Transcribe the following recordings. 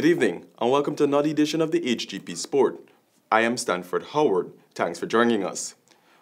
Good evening, and welcome to another edition of the HGP Sport. I am Stanford Howard. Thanks for joining us.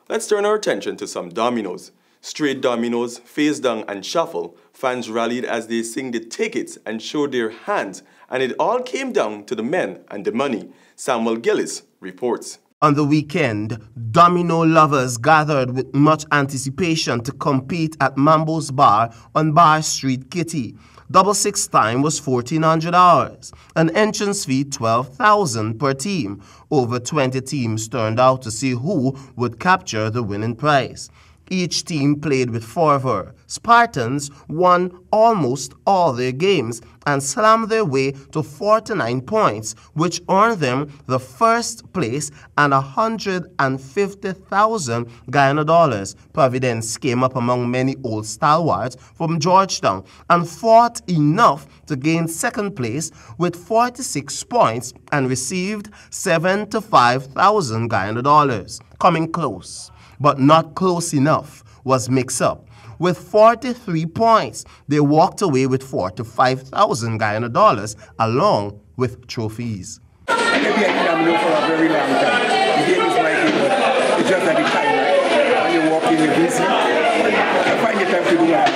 Let's turn our attention to some dominoes. Straight dominoes, face down, and shuffle. Fans rallied as they sing the tickets and showed their hands, and it all came down to the men and the money. Samuel Gillis reports. On the weekend, domino lovers gathered with much anticipation to compete at Mambo's Bar on Bar Street, Kitty. Double six time was $1,400, an entrance fee $12,000 per team. Over 20 teams turned out to see who would capture the winning prize. Each team played with fervor. Spartans won almost all their games and slammed their way to 49 points, which earned them the first place and $150,000 Guyana dollars. Providence came up among many old stalwarts from Georgetown and fought enough to gain second place with 46 points and received $7,000 to $5,000 Guyana dollars. Coming close, but not close enough, was Mix Up. With 43 points, they walked away with $4,000 to $5,000 Guyana dollars along with trophies. I can be a domino for a very long time. The game is my game, but it's just that the time, right? When you walk in, you're busy. I find the time to do that.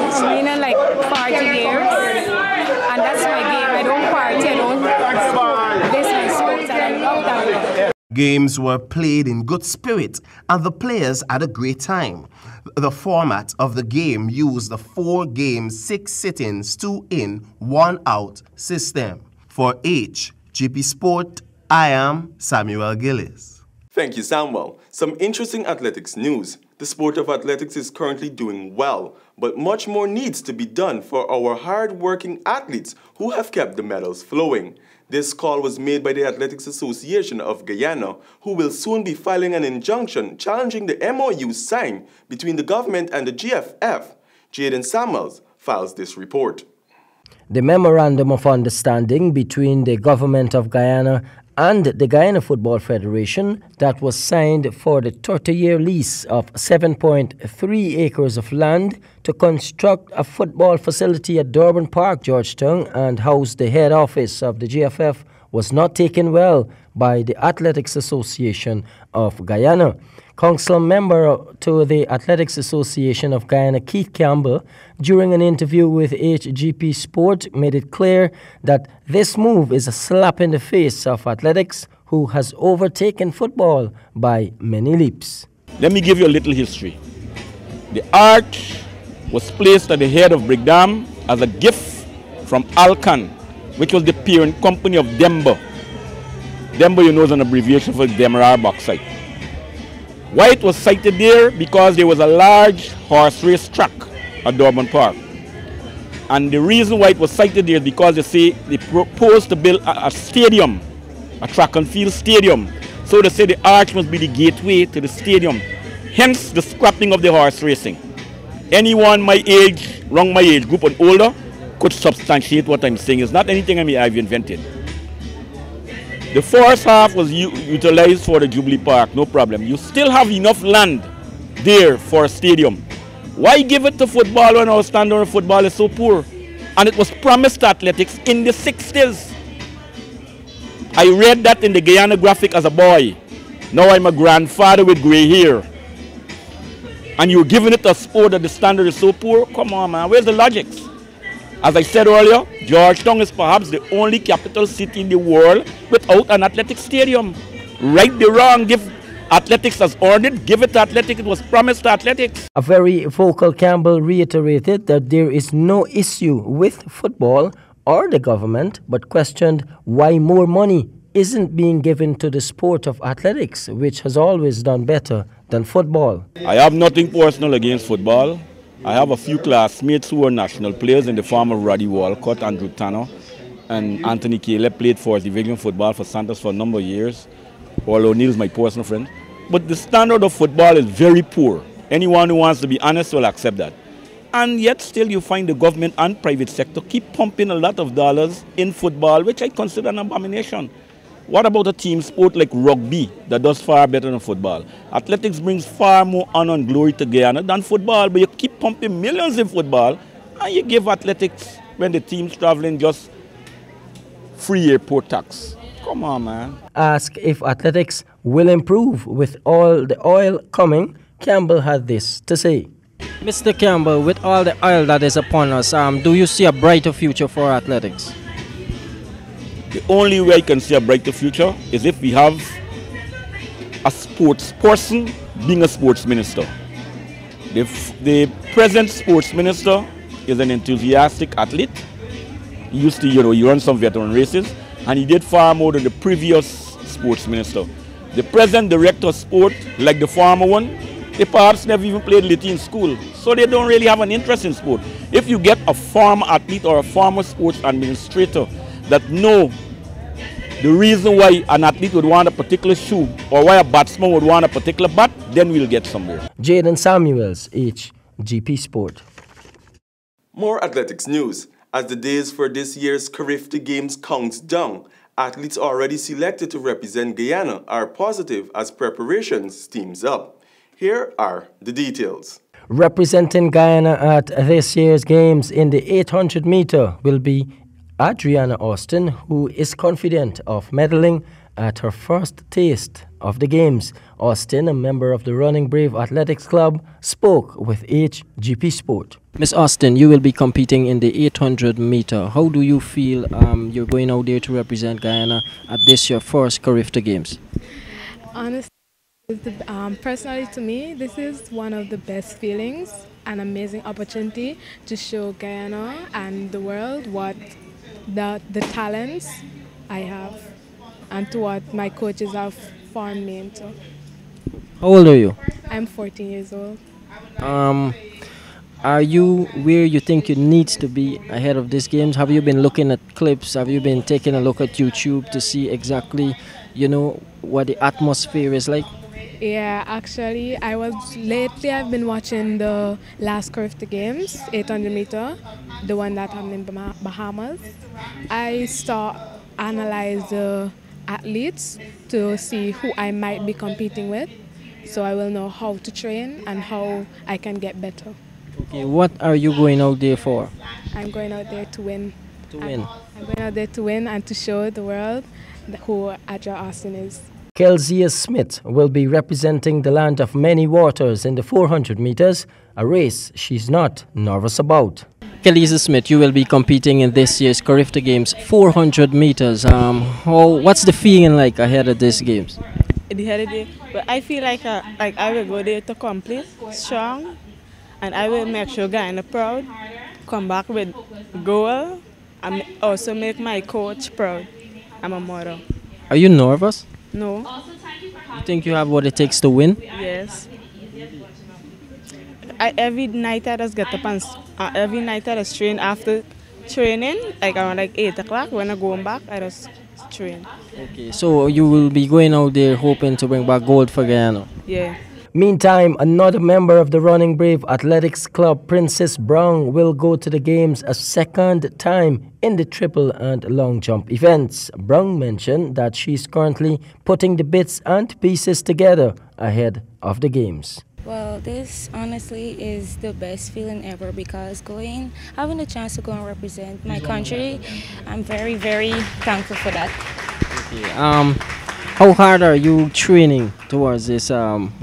It's been like 40 years, and that's my game. I don't party, I don't. This is my sport, and I love that. Games were played in good spirit, and the players had a great time. The format of the game used the 4-game, 6 sittings, 2 in, 1 out system. For Hgp Sport, I am Samuel Gillis. Thank you, Samuel. Some interesting athletics news. The sport of athletics is currently doing well, but much more needs to be done for our hard-working athletes who have kept the medals flowing. This call was made by the Athletics Association of Guyana, who will soon be filing an injunction challenging the MOU signed between the government and the GFF. Jaden Samuels files this report. The Memorandum of Understanding between the Government of Guyana and the Guyana Football Federation that was signed for the 30-year lease of 7.3 acres of land to construct a football facility at Durban Park, Georgetown, and house the head office of the GFF was not taken well by the Athletics Association of Guyana. Council member to the Athletics Association of Guyana, Keith Campbell, during an interview with HGP Sport, made it clear that this move is a slap in the face of athletics, who has overtaken football by many leaps. Let me give you a little history. The arch was placed at the head of Brigdam as a gift from Alcan, which was the parent company of Demba. Demba, you know, is an abbreviation for Demerara Bauxite. Why it was sited there? Because there was a large horse race track at Durban Park. And the reason why it was sited there is because they proposed to build a stadium, a track and field stadium. So they say the arch must be the gateway to the stadium. Hence the scrapping of the horse racing. Anyone my age, around my age group and older, could substantiate what I'm saying. It's not anything I've invented. The first half was utilized for the Jubilee Park, no problem. You still have enough land there for a stadium. Why give it to football when our standard of football is so poor? And it was promised to athletics in the 60s. I read that in the Guyana Graphic as a boy. Now I'm a grandfather with gray hair. And you're giving it a sport that the standard is so poor? Come on, man, where's the logic? As I said earlier, Georgetown is perhaps the only capital city in the world without an athletic stadium. Right the wrong, give athletics as earned it, give it to athletics, it was promised to athletics. A very vocal Campbell reiterated that there is no issue with football or the government, but questioned why more money isn't being given to the sport of athletics, which has always done better than football. I have nothing personal against football. I have a few classmates who are national players in the form of Roddy Walcott, Andrew Tanner, and Anthony Caleb played for division football for Santos for a number of years. Paul O'Neill is my personal friend. But the standard of football is very poor. Anyone who wants to be honest will accept that. And yet still you find the government and private sector keep pumping a lot of dollars in football, which I consider an abomination. What about a team sport like rugby that does far better than football? Athletics brings far more honor and glory to Guyana than football, but you keep pumping millions in football and you give athletics, when the team's traveling, just free airport tax. Come on, man. Asked if athletics will improve with all the oil coming, Campbell had this to say. Mr. Campbell, with all the oil that is upon us, do you see a brighter future for athletics? The only way I can see a brighter future is if we have a sports person being a sports minister. The present sports minister is an enthusiastic athlete. He used to, he run some veteran races, and he did far more than the previous sports minister. The present director of sport, like the former one, they perhaps never even played Litty in school, so they don't really have an interest in sport. If you get a former athlete or a former sports administrator that know the reason why an athlete would want a particular shoe or why a batsman would want a particular bat, then we'll get somewhere. Jaden Samuels, Hgp Sport. More athletics news. As the days for this year's Hgptv Games counts down, athletes already selected to represent Guyana are positive as preparations steams up. Here are the details. Representing Guyana at this year's games in the 800 meter will be Adriana Austin, who is confident of medaling at her first taste of the games. Austin, a member of the Running Brave Athletics Club, spoke with Hgp Sport. Miss Austin, you will be competing in the 800 meter. How do you feel you're going out there to represent Guyana at this your first Hgptv Games? Honestly, personally to me, this is one of the best feelings, an amazing opportunity to show Guyana and the world what the talents I have and to what my coaches have formed me into. How old are you? I'm 14 years old. Are you where you think you need to be ahead of these games? Have you been looking at clips? Have you been taking a look at YouTube to see exactly, what the atmosphere is like? Yeah, actually, I've been watching the last Hgptv Games, 800 meter, the one that happened in Bahamas. I analyze the athletes to see who I might be competing with, so I will know how to train and how I can get better. Okay, what are you going out there for? I'm going out there to win. To win? I'm going out there to win and to show the world who Adriana Austin is. Kelsia Smith will be representing the land of many waters in the 400 meters, a race she's not nervous about. Kelsia Smith, you will be competing in this year's Hgptv Games 400 meters. What's the feeling like ahead of these games? But I feel like I will go there to complete strong, and I will make sure Guyana proud, come back with goal, and also make my coach proud. I'm a model. Are you nervous? No. You think you have what it takes to win? Yes. Every night I just get up and every night I just train. After training, around 8 o'clock, when I go back, I just train. Okay, so you will be going out there hoping to bring back gold for Guyana? Yeah. Meantime, another member of the Running Brave Athletics Club, Princess Brown, will go to the games a second time in the triple and long jump events. Brown mentioned that she's currently putting the bits and pieces together ahead of the games. Well, this honestly is the best feeling ever because having the chance to go and represent my country, I'm very, very thankful for that. Okay, how hard are you training towards these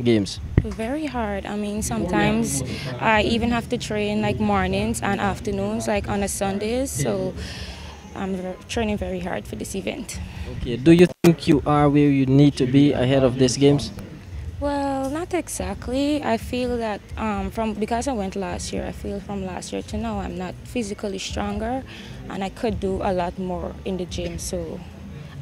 games? Very hard. I mean, sometimes I even have to train mornings and afternoons, on a Sundays. So I'm training very hard for this event. Okay. Do you think you are where you need to be ahead of these games? Well, not exactly. I feel that because I went last year, I feel from last year to now I'm not physically stronger, and I could do a lot more in the gym. So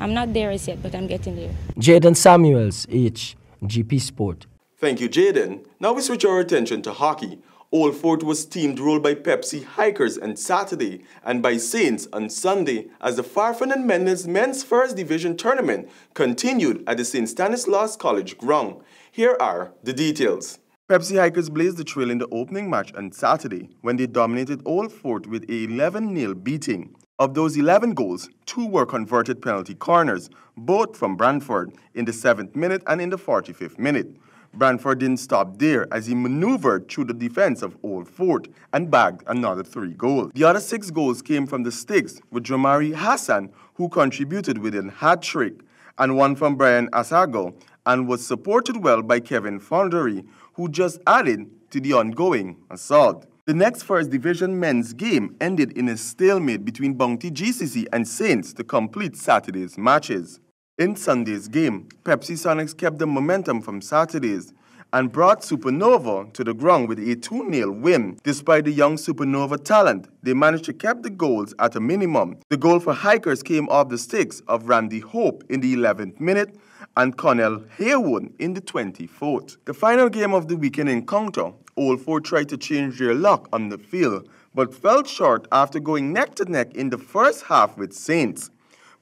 I'm not there as yet, but I'm getting there. Jaden Samuels, Hgp Sport. Thank you, Jaden. Now we switch our attention to hockey. Old Fort was steamrolled by Pepsi Hikers on Saturday and by Saints on Sunday as the Farfan and Mendes Men's First Division Tournament continued at the St. Stanislaus College ground. Here are the details. Pepsi Hikers blazed the trail in the opening match on Saturday when they dominated Old Fort with a 11-0 beating. Of those 11 goals, 2 were converted penalty corners, both from Brantford in the 7th minute and in the 45th minute. Brantford didn't stop there as he maneuvered through the defense of Old Fort and bagged another 3 goals. The other 6 goals came from the sticks, with Dramari Hassan, who contributed with a hat-trick, and one from Brian Asago, and was supported well by Kevin Fondery, who just added to the ongoing assault. The next First Division men's game ended in a stalemate between Bounty GCC and Saints to complete Saturday's matches. In Sunday's game, Pepsi Sonics kept the momentum from Saturday's and brought Supernova to the ground with a 2-0 win. Despite the young Supernova talent, they managed to keep the goals at a minimum. The goal for Hikers came off the sticks of Randy Hope in the 11th minute and Connell Haywood in the 24th. The final game of the weekend encounter, Old Fort tried to change their luck on the field, but fell short after going neck-to-neck in the first half with Saints.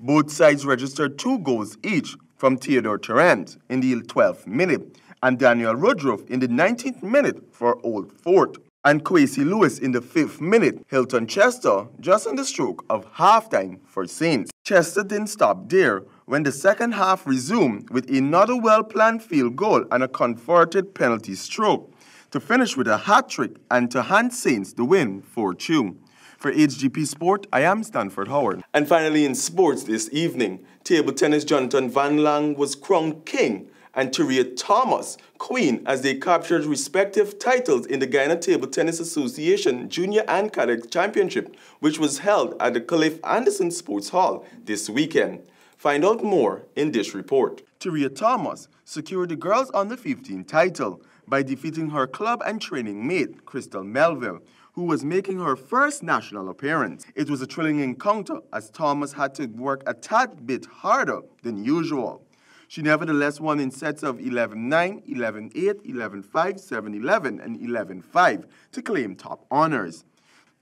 Both sides registered 2 goals each from Theodore Tarrant in the 12th minute and Daniel Woodruff in the 19th minute for Old Fort, and Kwesi Lewis in the 5th minute, Hilton Chester just on the stroke of halftime for Saints. Chester didn't stop there when the second half resumed with another well-planned field goal and a converted penalty stroke to finish with a hat-trick and to hand Saints the win 4-2. For HGP Sport, I am Stanford Howard. And finally in sports this evening, table tennis Jonathan Van Lang was crowned king and Taria Thomas queen as they captured respective titles in the Guyana Table Tennis Association Junior and Cadet Championship, which was held at the Cliff Anderson Sports Hall this weekend. Find out more in this report. Taria Thomas secured the girls under 15 title by defeating her club and training mate, Crystal Melville, who was making her first national appearance. It was a thrilling encounter as Thomas had to work a tad bit harder than usual. She nevertheless won in sets of 11-9, 11-8, 11-5, 7-11, and 11-5 to claim top honors.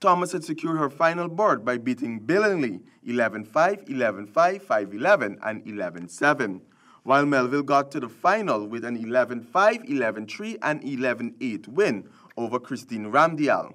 Thomas had secured her final berth by beating Billingsley 11-5, 11-5, 5-11, and 11-7, while Melville got to the final with an 11-5, 11-3, and 11-8 win over Christine Ramdial.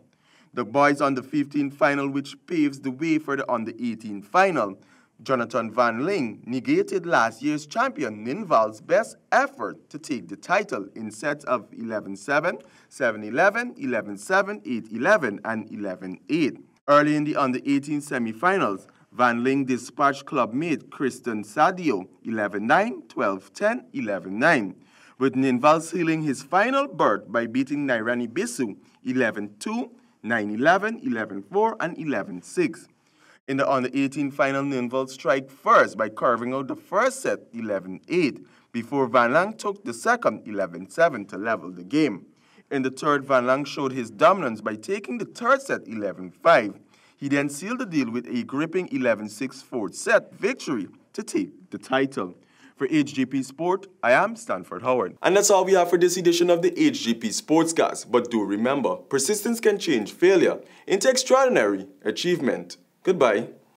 The boys on the 15 final, which paves the way for the under 18 final, Jonathan Van Ling negated last year's champion Ninval's best effort to take the title in sets of 11-7, 7-11, 11-7, 8-11, and 11-8. Early in the under-18 semifinals, Van Ling dispatched clubmate Kristen Sadio 11-9, 12-10, 11-9, with Ninval sealing his final berth by beating Nairani Bisu 11-2, 9-11, 11-4, and 11-6. In the under-18 final, Ninval struck first by carving out the first set 11-8 before Van Lang took the second 11-7 to level the game. In the third, Van Lang showed his dominance by taking the third set 11-5. He then sealed the deal with a gripping 11-6 fourth set victory to take the title. For HGP Sport, I am Stanford Howard. And that's all we have for this edition of the HGP Sportscast. But do remember, persistence can change failure into extraordinary achievement. Goodbye.